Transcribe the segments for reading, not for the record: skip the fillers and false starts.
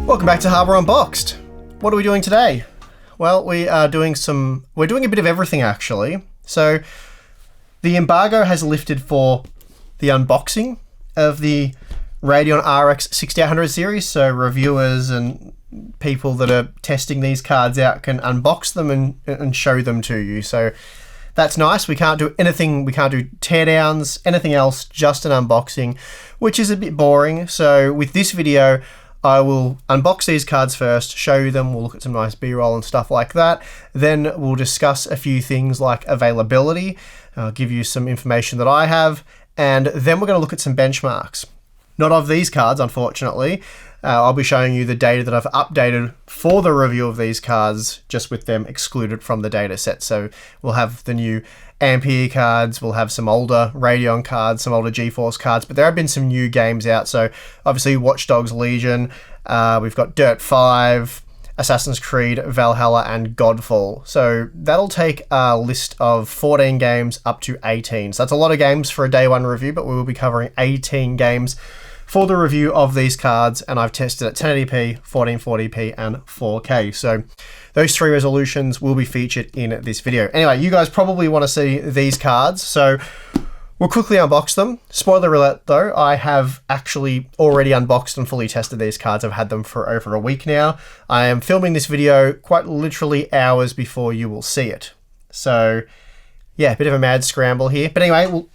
Welcome back to Hardware Unboxed. What are we doing today? Well, we're doing a bit of everything actually. So the embargo has lifted for the unboxing of the Radeon RX 6800 series, so reviewers and people that are testing these cards out can unbox them and show them to you. So that's nice. We can't do anything, we can't do teardowns, anything else, just an unboxing, which is a bit boring. So with this video, I will unbox these cards first, show you them, we'll look at some nice B-roll and stuff like that. Then we'll discuss a few things like availability, I'll give you some information that I have, and then we're going to look at some benchmarks. Not of these cards, unfortunately. I'll be showing you the data that I've updated for the review of these cards, just with them excluded from the data set. So we'll have the new Ampere cards, we'll have some older Radeon cards, some older GeForce cards, but there have been some new games out. So obviously Watch Dogs Legion, we've got Dirt 5, Assassin's Creed, Valhalla, and Godfall. So that'll take a list of 14 games up to 18. So that's a lot of games for a day one review, but we will be covering 18 games for the review of these cards, and I've tested at 1080p, 1440p, and 4K. So those three resolutions will be featured in this video. Anyway, you guys probably want to see these cards, so we'll quickly unbox them. Spoiler alert though, I have actually already unboxed and fully tested these cards. I've had them for over a week now. I am filming this video quite literally hours before you will see it. So yeah, a bit of a mad scramble here. But anyway,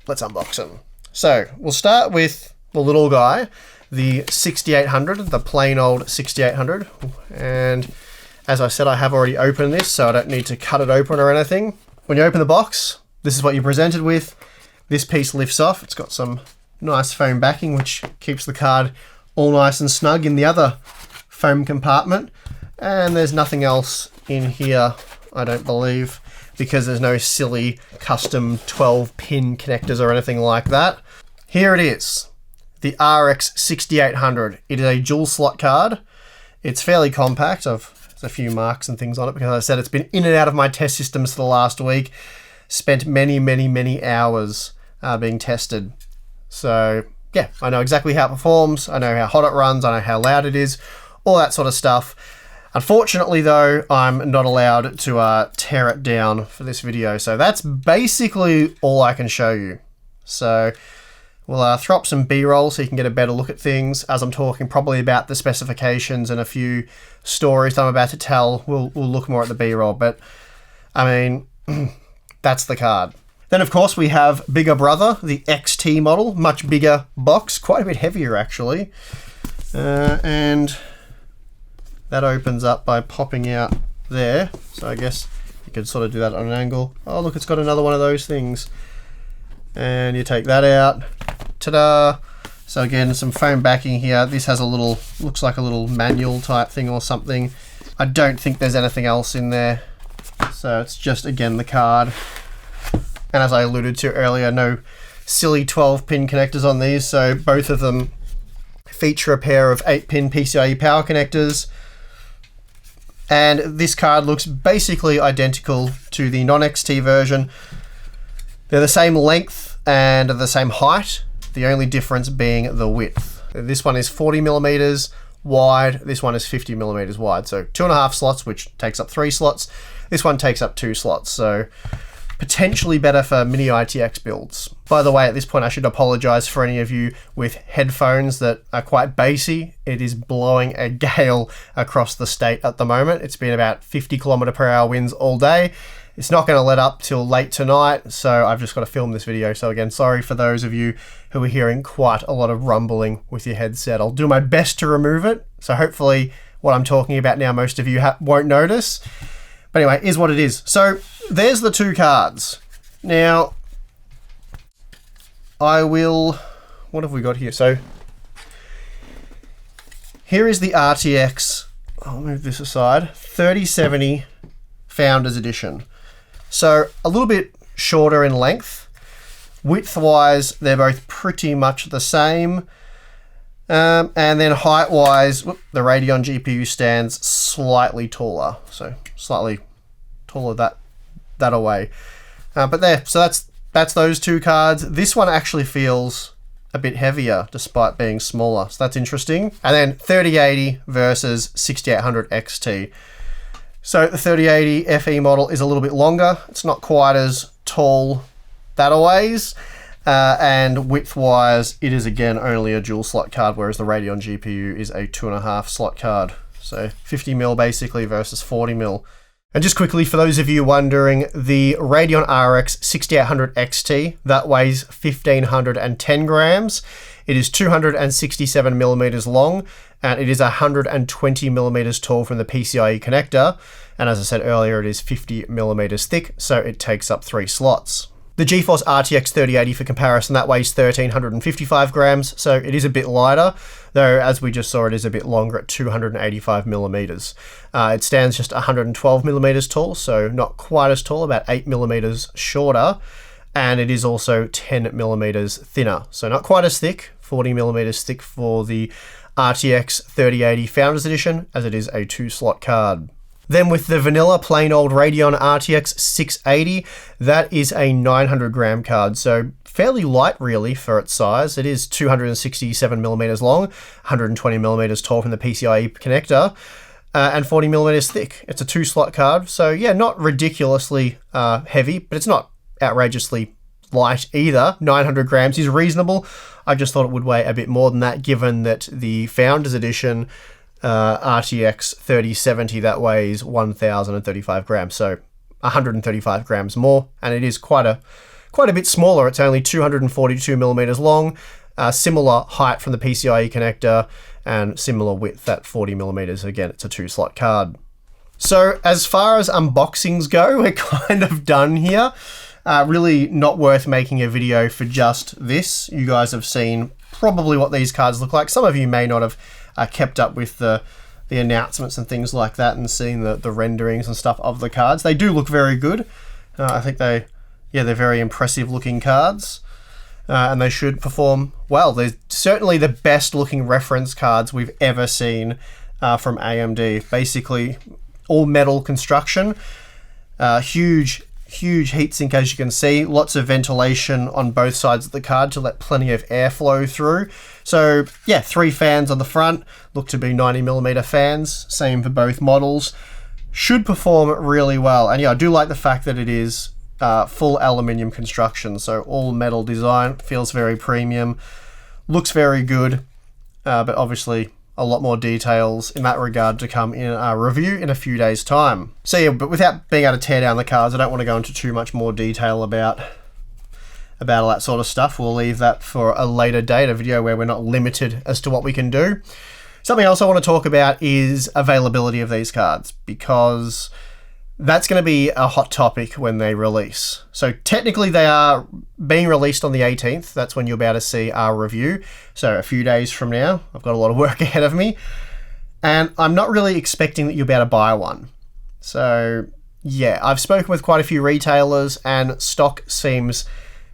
let's unbox them. So we'll start with the little guy, the 6800, the plain old 6800. And as I said, I have already opened this, so I don't need to cut it open or anything. When you open the box, this is what you're presented with. This piece lifts off. It's got some nice foam backing, which keeps the card all nice and snug in the other foam compartment. And there's nothing else in here, I don't believe, because there's no silly custom 12-pin connectors or anything like that. Here it is. The RX 6800. It is a dual slot card. It's fairly compact. There's a few marks and things on it because, as I said, it's been in and out of my test systems for the last week. Spent many hours being tested. So yeah, I know exactly how it performs. I know how hot it runs. I know how loud it is. All that sort of stuff. Unfortunately though, I'm not allowed to tear it down for this video. So that's basically all I can show you. So we'll throw up some B-roll so you can get a better look at things as I'm talking probably about the specifications and a few stories that I'm about to tell. We'll look more at the B-roll, but I mean, that's the card. Then of course we have bigger brother, the XT model, much bigger box, quite a bit heavier actually. And that opens up by popping out there. So I guess you could sort of do that on an angle. Oh look, it's got another one of those things. And you take that out. Ta-da! So again, some foam backing here. This has a little, looks like a little manual type thing or something. I don't think there's anything else in there. So it's just, again, the card. And as I alluded to earlier, no silly 12-pin connectors on these. So both of them feature a pair of 8-pin PCIe power connectors. And this card looks basically identical to the non-XT version. They're the same length and the same height, the only difference being the width. This one is 40 millimeters wide, this one is 50 millimeters wide. So 2.5 slots, which takes up 3 slots. This one takes up 2 slots, so potentially better for mini ITX builds. By the way, at this point I should apologize for any of you with headphones that are quite bassy. It is blowing a gale across the state at the moment. It's been about 50 km/h winds all day. It's not going to let up till late tonight, so I've just got to film this video. So again, sorry for those of you who are hearing quite a lot of rumbling with your headset. I'll do my best to remove it, so hopefully what I'm talking about now most of you won't notice. But anyway, is what it is. So there's the two cards. Now, what have we got here? So here is the RTX, I'll move this aside, 3070 Founders Edition. So a little bit shorter in length. Width-wise, they're both pretty much the same. And then height-wise, the Radeon GPU stands slightly taller. So slightly taller that away. But there, so that's those two cards. This one actually feels a bit heavier despite being smaller. So that's interesting. And then 3080 versus 6800 XT. So the 3080 FE model is a little bit longer. It's not quite as tall that-a-ways. And width-wise, it is again only a dual slot card, whereas the Radeon GPU is a 2.5 slot card. So 50mm basically versus 40mm. And just quickly, for those of you wondering, the Radeon RX 6800 XT, that weighs 1510 grams. It is 267mm long, and it is 120mm tall from the PCIe connector. And as I said earlier, it is 50mm thick, so it takes up 3 slots. The GeForce RTX 3080, for comparison, that weighs 1355 grams, so it is a bit lighter, though as we just saw, it is a bit longer at 285mm. It stands just 112mm tall, so not quite as tall, about 8mm shorter, and it is also 10mm thinner, so not quite as thick, 40mm thick for the RTX 3080 Founders Edition, as it is a 2-slot card. Then with the vanilla plain old Radeon RTX 680, that is a 900-gram card, so fairly light really for its size. It is 267mm long, 120mm tall from the PCIe connector, and 40mm thick. It's a 2-slot card, so yeah, not ridiculously heavy, but it's not outrageously light either. 900 grams is reasonable. I just thought it would weigh a bit more than that, given that the Founders Edition RTX 3070, that weighs 1035 grams, so 135 grams more, and it is quite a bit smaller. It's only 242mm long, similar height from the PCIe connector, and similar width at 40mm. Again, it's a 2-slot card. So as far as unboxings go, we're kind of done here. Really not worth making a video for just this. You guys have seen probably what these cards look like. Some of you may not have kept up with the announcements and things like that and seen the renderings and stuff of the cards. They do look very good. I think they're very impressive looking cards, and they should perform well. They're certainly the best looking reference cards we've ever seen from AMD. Basically all metal construction, huge heatsink, as you can see, lots of ventilation on both sides of the card to let plenty of airflow through. So yeah, 3 fans on the front, look to be 90mm fans, same for both models. Should perform really well. And yeah, I do like the fact that it is full aluminium construction, so all metal design, feels very premium, looks very good, but obviously a lot more details in that regard to come in our review in a few days' time. So yeah, but without being able to tear down the cards, I don't want to go into too much more detail about all that sort of stuff. We'll leave that for a later date, a video where we're not limited as to what we can do. Something else I want to talk about is availability of these cards, because that's going to be a hot topic when they release. So technically they are being released on the 18th. That's when you'll be able to see our review. So a few days from now. I've got a lot of work ahead of me. And I'm not really expecting that you'll be able to buy one. So yeah, I've spoken with quite a few retailers and stock seems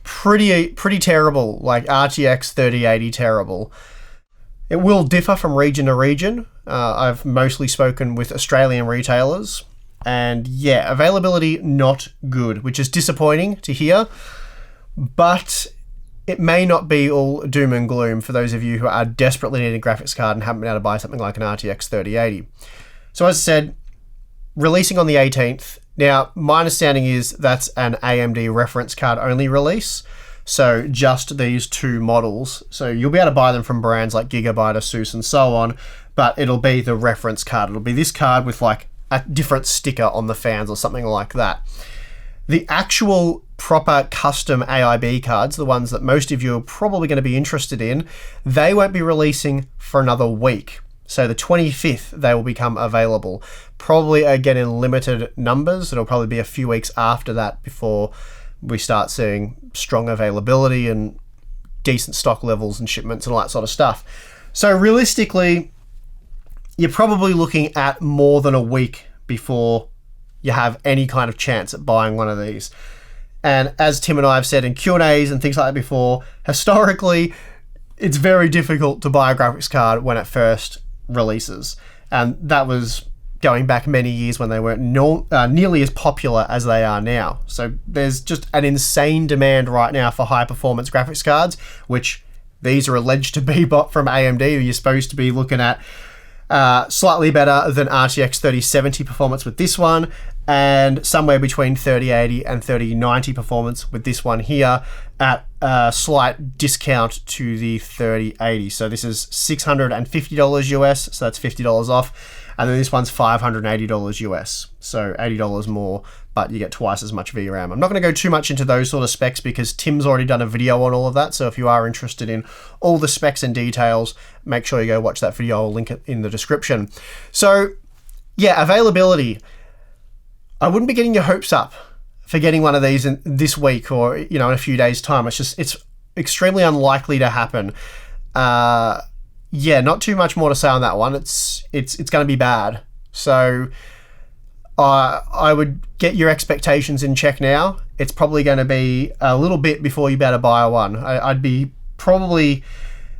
pretty terrible, like RTX 3080 terrible. It will differ from region to region. I've mostly spoken with Australian retailers. And yeah, availability not good, which is disappointing to hear, but it may not be all doom and gloom for those of you who are desperately needing a graphics card and haven't been able to buy something like an RTX 3080. So as I said, releasing on the 18th. Now, my understanding is that's an AMD reference card only release, so just these 2 models. So you'll be able to buy them from brands like Gigabyte, Asus, and so on, but it'll be the reference card. It'll be this card with like a different sticker on the fans or something like that. The actual proper custom AIB cards, the ones that most of you are probably going to be interested in, they won't be releasing for another week. So the 25th, they will become available. Probably again in limited numbers. It'll probably be a few weeks after that before we start seeing strong availability and decent stock levels and shipments and all that sort of stuff. So realistically, you're probably looking at more than a week before you have any kind of chance at buying one of these. And as Tim and I have said in Q&As and things like that before, historically, it's very difficult to buy a graphics card when it first releases. And that was going back many years when they weren't nearly as popular as they are now. So there's just an insane demand right now for high performance graphics cards, which These are alleged to be bought from AMD. You're supposed to be looking at slightly better than RTX 3070 performance with this one, and somewhere between 3080 and 3090 performance with this one here at a slight discount to the 3080. So this is $650 US, so that's $50 off. And then this one's $580 US, so $80 more, but you get twice as much VRAM. I'm not going to go too much into those sort of specs because Tim's already done a video on all of that, so if you are interested in all the specs and details, make sure you go watch that video. I'll link it in the description. So, yeah, availability. I wouldn't be getting your hopes up for getting one of these in this week or, in a few days' time. It's extremely unlikely to happen. Yeah, not too much more to say on that one. It's going to be bad. So I would get your expectations in check now. It's probably going to be a little bit before you better buy one. I'd be probably,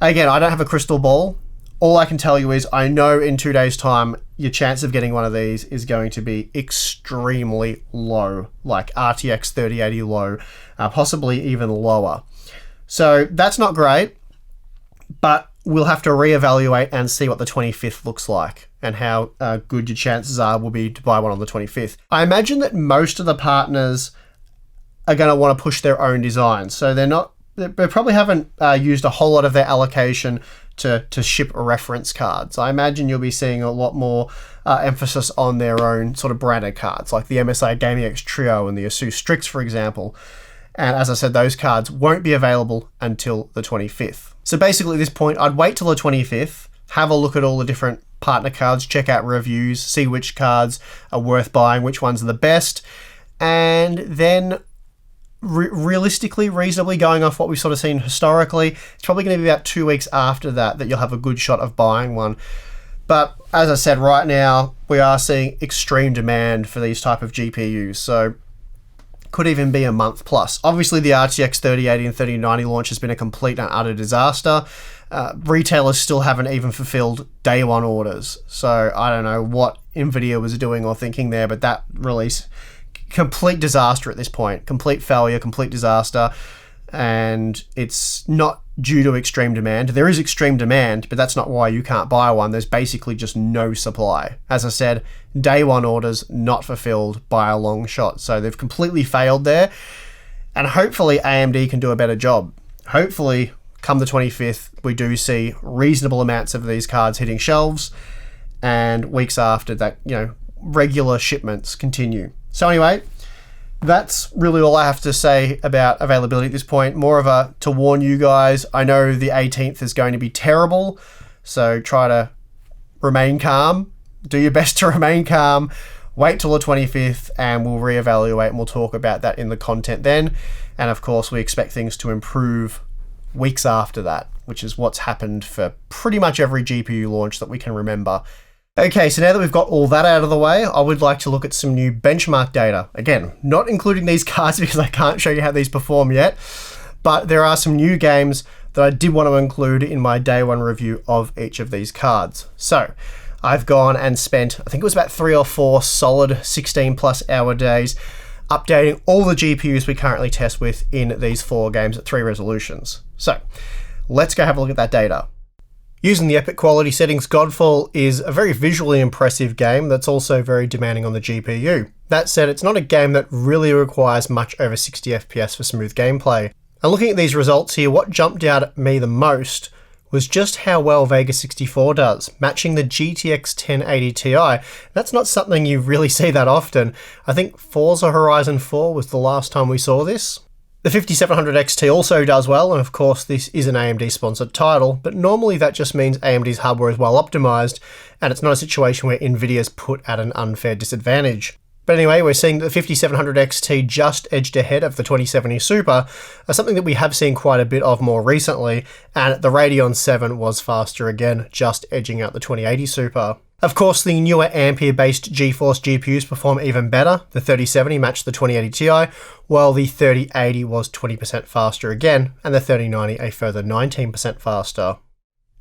again, I don't have a crystal ball. All I can tell you is I know in 2 days' time, your chance of getting one of these is going to be extremely low, like RTX 3080 low, possibly even lower. So that's not great, but we'll have to reevaluate and see what the 25th looks like and how good your chances will be to buy one on the 25th. I imagine that most of the partners are going to want to push their own designs. So they probably haven't used a whole lot of their allocation to ship reference cards. I imagine you'll be seeing a lot more emphasis on their own sort of branded cards, like the MSI Gaming X Trio and the Asus Strix, for example. And as I said, those cards won't be available until the 25th. So basically at this point, I'd wait till the 25th, have a look at all the different partner cards, check out reviews, see which cards are worth buying, which ones are the best, and then realistically, reasonably going off what we've sort of seen historically, it's probably going to be about 2 weeks after that you'll have a good shot of buying one. But as I said, right now, we are seeing extreme demand for these type of GPUs, so could even be a month plus. Obviously, the RTX 3080 and 3090 launch has been a complete and utter disaster. Retailers still haven't even fulfilled day one orders. So I don't know what NVIDIA was doing or thinking there, but that release, complete disaster at this point. Complete failure, complete disaster. And it's not due to extreme demand. There is extreme demand, but that's not why you can't buy one. There's basically just no supply. As I said, day one orders not fulfilled by a long shot. So they've completely failed there. And hopefully AMD can do a better job. Hopefully, come the 25th, we do see reasonable amounts of these cards hitting shelves. And weeks after that, regular shipments continue. So anyway, that's really all I have to say about availability at this point. More of a to warn you guys. I know the 18th is going to be terrible, so try to remain calm. Do your best to remain calm. Wait till the 25th and we'll reevaluate and we'll talk about that in the content then. And of course, we expect things to improve weeks after that, which is what's happened for pretty much every GPU launch that we can remember. Okay, so now that we've got all that out of the way, I would like to look at some new benchmark data. Again, not including these cards because I can't show you how these perform yet, but there are some new games that I did want to include in my day one review of each of these cards. So I've gone and spent, I think it was about 3 or 4 solid 16 plus hour days updating all the GPUs we currently test with in these 4 games at 3 resolutions. So let's go have a look at that data. Using the epic quality settings, Godfall is a very visually impressive game that's also very demanding on the GPU. That said, it's not a game that really requires much over 60 FPS for smooth gameplay. And looking at these results here, what jumped out at me the most was just how well Vega 64 does, matching the GTX 1080 Ti. That's not something you really see that often. I think Forza Horizon 4 was the last time we saw this. The 5700 XT also does well, and of course this is an AMD sponsored title, but normally that just means AMD's hardware is well optimized, and it's not a situation where Nvidia's put at an unfair disadvantage. But anyway, we're seeing that the 5700 XT just edged ahead of the 2070 Super, something that we have seen quite a bit of more recently, and the Radeon 7 was faster again, just edging out the 2080 Super. Of course, the newer Ampere-based GeForce GPUs perform even better. The 3070 matched the 2080 Ti, while the 3080 was 20% faster again, and the 3090 a further 19% faster.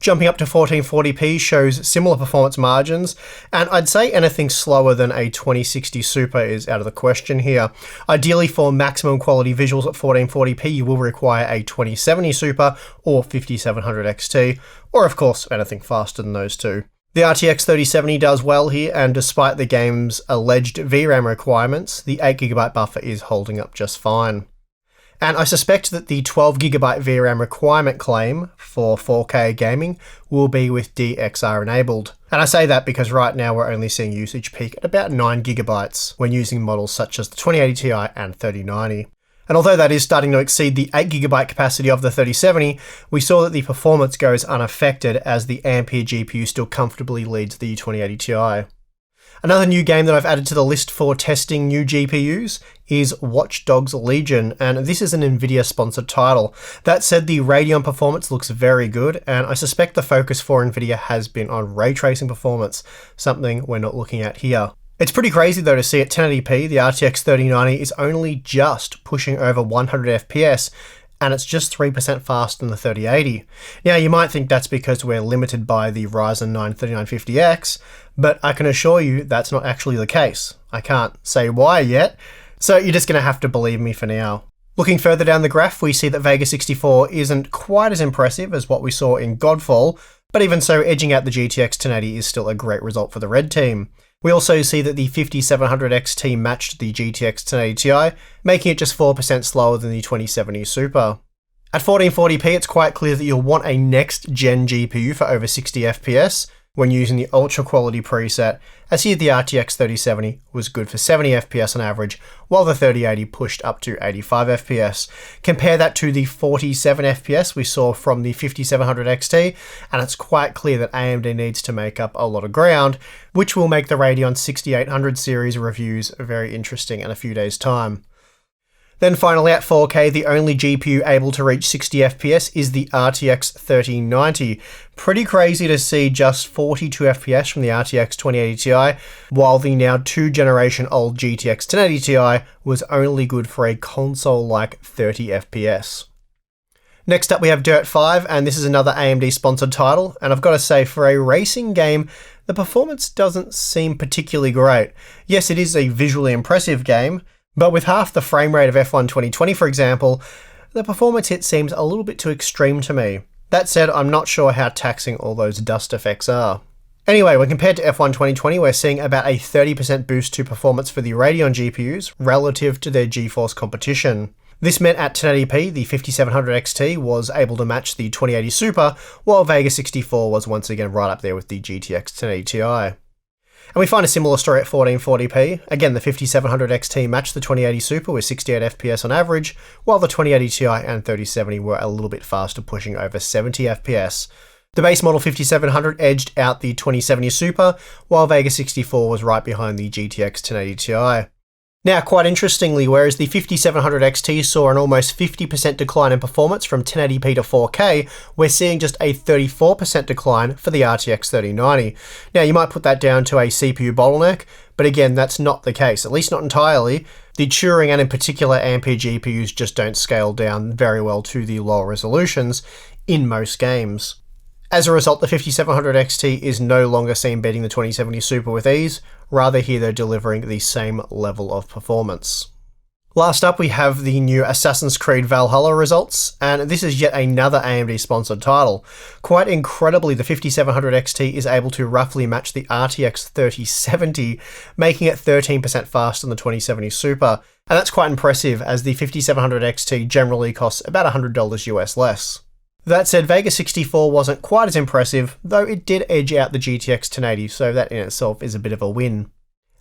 Jumping up to 1440p shows similar performance margins, and I'd say anything slower than a 2060 Super is out of the question here. Ideally, for maximum quality visuals at 1440p, you will require a 2070 Super or 5700 XT, or of course, anything faster than those two. The RTX 3070 does well here, and despite the game's alleged VRAM requirements, the 8GB buffer is holding up just fine. And I suspect that the 12GB VRAM requirement claim for 4K gaming will be with DXR enabled. And I say that because right now we're only seeing usage peak at about 9GB when using models such as the 2080 Ti and 3090. And although that is starting to exceed the 8GB capacity of the 3070, we saw that the performance goes unaffected as the Ampere GPU still comfortably leads the 2080 Ti. Another new game that I've added to the list for testing new GPUs is Watch Dogs Legion, and this is an Nvidia sponsored title. That said, the Radeon performance looks very good, and I suspect the focus for Nvidia has been on ray tracing performance, something we're not looking at here. It's pretty crazy though to see at 1080p, the RTX 3090 is only just pushing over 100 FPS, and it's just 3% faster than the 3080. Now, you might think that's because we're limited by the Ryzen 9 3950X, but I can assure you that's not actually the case. I can't say why yet, so you're just going to have to believe me for now. Looking further down the graph, we see that Vega 64 isn't quite as impressive as what we saw in Godfall, but even so, edging out the GTX 1080 is still a great result for the red team. We also see that the 5700 XT matched the GTX 1080 Ti, making it just 4% slower than the 2070 Super. At 1440p, it's quite clear that you'll want a next-gen GPU for over 60 FPS when using the ultra quality preset, as here the RTX 3070 was good for 70 FPS on average, while the 3080 pushed up to 85 FPS. Compare that to the 47 FPS we saw from the 5700 XT, and it's quite clear that AMD needs to make up a lot of ground, which will make the Radeon 6800 series reviews very interesting in a few days' time. Then finally, at 4K, the only GPU able to reach 60 FPS is the RTX 3090. Pretty crazy to see just 42 FPS from the RTX 2080 Ti, while the now 2-generation-old GTX 1080 Ti was only good for a console-like 30 FPS. Next up we have Dirt 5, and this is another AMD sponsored title, and I've got to say, for a racing game, the performance doesn't seem particularly great. Yes, it is a visually impressive game, but with half the frame rate of F1 2020, for example, the performance hit seems a little bit too extreme to me. That said, I'm not sure how taxing all those dust effects are. Anyway, when compared to F1 2020, we're seeing about a 30% boost to performance for the Radeon GPUs relative to their GeForce competition. This meant at 1080p, the 5700 XT was able to match the 2080 Super, while Vega 64 was once again right up there with the GTX 1080 Ti. And we find a similar story at 1440p. Again, the 5700 XT matched the 2080 Super with 68 FPS on average, while the 2080 Ti and 3070 were a little bit faster, pushing over 70 FPS. The base model 5700 edged out the 2070 Super, while Vega 64 was right behind the GTX 1080 Ti. Now, quite interestingly, whereas the 5700 XT saw an almost 50% decline in performance from 1080p to 4K, we're seeing just a 34% decline for the RTX 3090. Now, you might put that down to a CPU bottleneck, but again, that's not the case, at least not entirely. The Turing and in particular Ampere GPUs just don't scale down very well to the lower resolutions in most games. As a result, the 5700 XT is no longer seen beating the 2070 Super with ease, rather here they're delivering the same level of performance. Last up, we have the new Assassin's Creed Valhalla results, and this is yet another AMD sponsored title. Quite incredibly, the 5700 XT is able to roughly match the RTX 3070, making it 13% faster than the 2070 Super, and that's quite impressive as the 5700 XT generally costs about $100 US less. That said, Vega 64 wasn't quite as impressive, though it did edge out the GTX 1080, so that in itself is a bit of a win.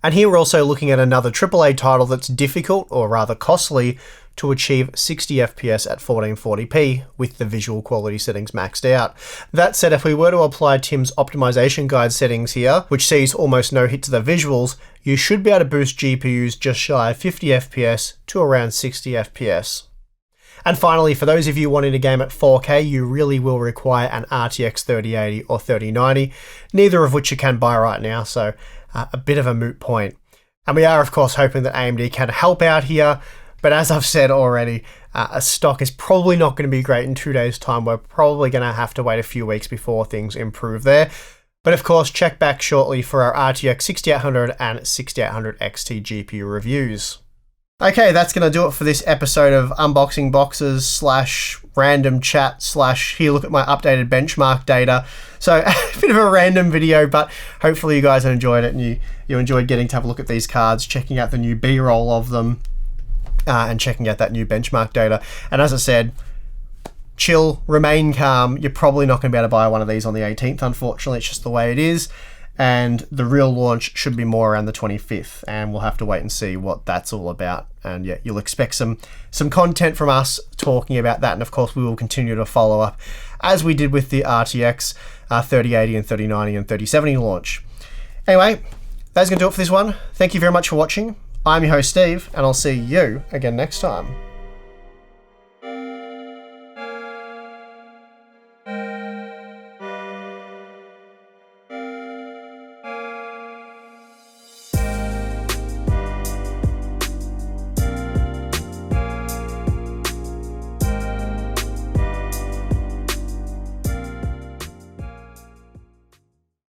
And here we're also looking at another AAA title that's difficult, or rather costly, to achieve 60 FPS at 1440p with the visual quality settings maxed out. That said, if we were to apply Tim's optimization guide settings here, which sees almost no hit to the visuals, you should be able to boost GPUs just shy of 50 FPS to around 60 FPS. And finally, for those of you wanting to game at 4K, you really will require an RTX 3080 or 3090, neither of which you can buy right now, so a bit of a moot point. And we are, of course, hoping that AMD can help out here, but as I've said already, stock is probably not going to be great in 2 days' time. We're probably going to have to wait a few weeks before things improve there. But of course, check back shortly for our RTX 6800 and 6800 XT GPU reviews. Okay, that's going to do it for this episode of Unboxing Boxes / random chat / here look at my updated benchmark data. So a bit of a random video, but hopefully you guys enjoyed it and you enjoyed getting to have a look at these cards, checking out the new B-roll of them, and checking out that new benchmark data. And as I said, chill, remain calm. You're probably not going to be able to buy one of these on the 18th, unfortunately. It's just the way it is. And the real launch should be more around the 25th, and we'll have to wait and see what that's all about. And yeah, you'll expect some content from us talking about that, and of course we will continue to follow up as we did with the RTX 3080 and 3090 and 3070 launch. Anyway, that's going to do it for this one. Thank you very much for watching. I'm your host Steve, and I'll see you again next time.